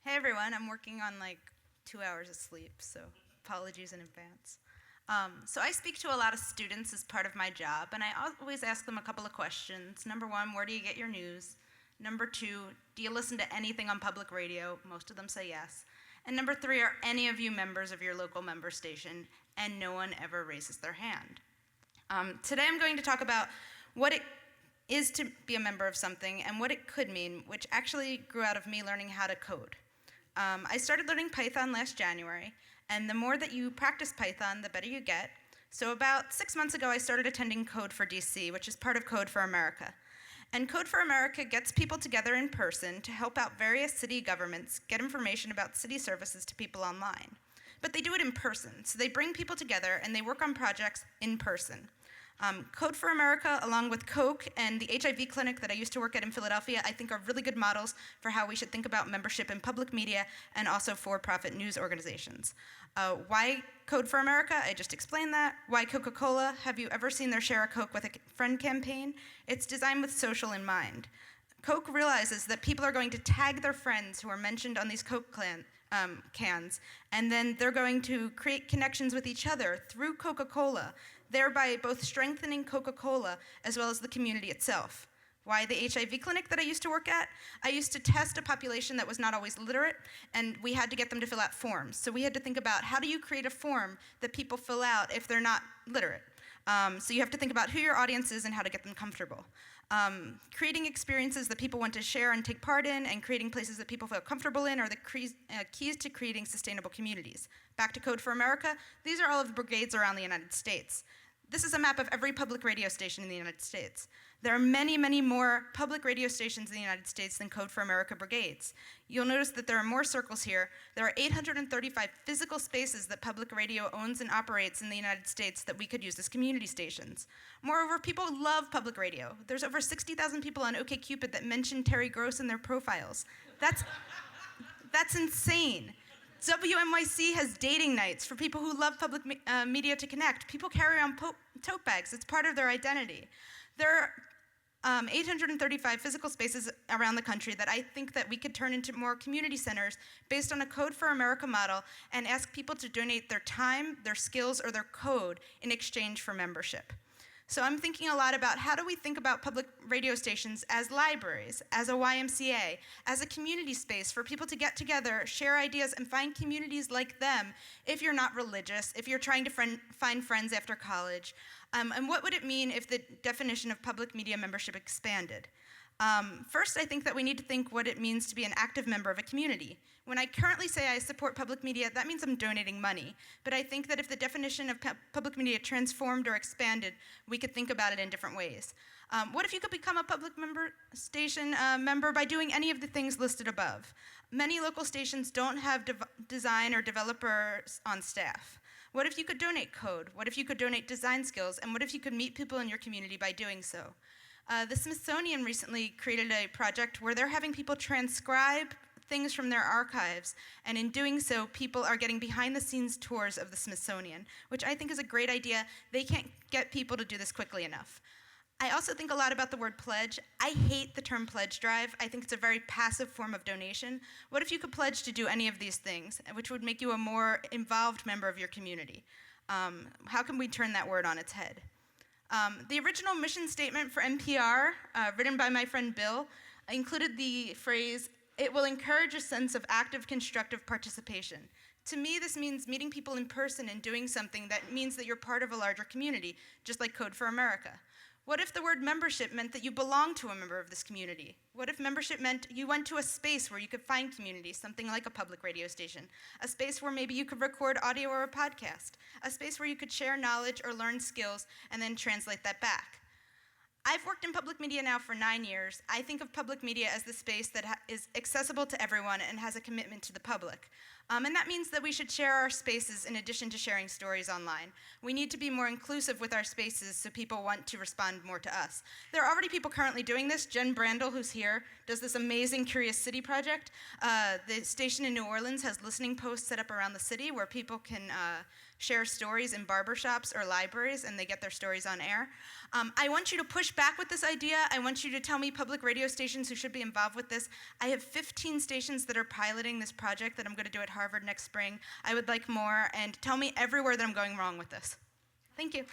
Hey everyone, I'm working on like 2 hours of sleep, so apologies in advance. So I speak to a lot of students as part of my job, and I always ask them a couple of questions. Number one, where do you get your news? Number two, do you listen to anything on public radio? Most of them say yes. And number three, are any of you members of your local member station? And no one ever raises their hand. Today I'm going to talk about what it is to be a member of something and what it could mean, which actually grew out of me learning how to code. I started learning Python last January, and the more that you practice Python, the better you get. So about 6 months ago, I started attending Code for DC, which is part of Code for America. And Code for America gets people together in person to help out various city governments get information about city services to people online. But they do it in person, so they bring people together and they work on projects in person. Code for America, along with Coke and the HIV clinic that I used to work at in Philadelphia, I think are really good models for how we should think about membership in public media and also for-profit news organizations. Why Code for America? I just explained that. Why Coca-Cola? Have you ever seen their Share a Coke with a Friend campaign? It's designed with social in mind. Coke realizes that people are going to tag their friends who are mentioned on these Coke cans, and then they're going to create connections with each other through Coca-Cola, thereby both strengthening Coca-Cola as well as the community itself. Why the HIV clinic that I used to work at? I used to test a population that was not always literate, and we had to get them to fill out forms. So we had to think about, how do you create a form that people fill out if they're not literate? So you have to think about who your audience is and how to get them comfortable. Creating experiences that people want to share and take part in, and creating places that people feel comfortable in are the keys to creating sustainable communities. Back to Code for America, these are all of the brigades around the United States. This is a map of every public radio station in the United States. There are many, many more public radio stations in the United States than Code for America brigades. You'll notice that there are more circles here. There are 835 physical spaces that public radio owns and operates in the United States that we could use as community stations. Moreover, people love public radio. There's over 60,000 people on OkCupid that mention Terry Gross in their profiles. That's insane. WNYC has dating nights for people who love public media to connect. People carry on tote bags. It's part of their identity. There are 835 physical spaces around the country that I think that we could turn into more community centers based on a Code for America model and ask people to donate their time, their skills, or their code in exchange for membership. So I'm thinking a lot about, how do we think about public radio stations as libraries, as a YMCA, as a community space for people to get together, share ideas, and find communities like them if you're not religious, if you're trying to find friends after college. And what would it mean if the definition of public media membership expanded? First, I think that we need to think what it means to be an active member of a community. When I currently say I support public media, that means I'm donating money. But I think that if the definition of public media transformed or expanded, we could think about it in different ways. What if you could become a public station member by doing any of the things listed above? Many local stations don't have design or developers on staff. What if you could donate code? What if you could donate design skills? And what if you could meet people in your community by doing so? The Smithsonian recently created a project where they're having people transcribe things from their archives, and in doing so, people are getting behind-the-scenes tours of the Smithsonian, which I think is a great idea. They can't get people to do this quickly enough. I also think a lot about the word pledge. I hate the term pledge drive. I think it's a very passive form of donation. What if you could pledge to do any of these things, which would make you a more involved member of your community? How can we turn that word on its head? The original mission statement for NPR, written by my friend Bill, included the phrase, "It will encourage a sense of active, constructive participation." To me, this means meeting people in person and doing something that means that you're part of a larger community, just like Code for America. What if the word membership meant that you belong to a member of this community? What if membership meant you went to a space where you could find community, something like a public radio station, a space where maybe you could record audio or a podcast, a space where you could share knowledge or learn skills and then translate that back? I've worked in public media now for 9 years. I think of public media as the space that is accessible to everyone and has a commitment to the public. And that means that we should share our spaces in addition to sharing stories online. We need to be more inclusive with our spaces so people want to respond more to us. There are already people currently doing this. Jen Brandel, who's here, does this amazing Curious City project. The station in New Orleans has listening posts set up around the city where people can share stories in barbershops or libraries, and they get their stories on air. I want you to push back with this idea. I want you to tell me public radio stations who should be involved with this. I have 15 stations that are piloting this project that I'm going to do at Harvard next spring. I would like more, and tell me everywhere that I'm going wrong with this. Thank you.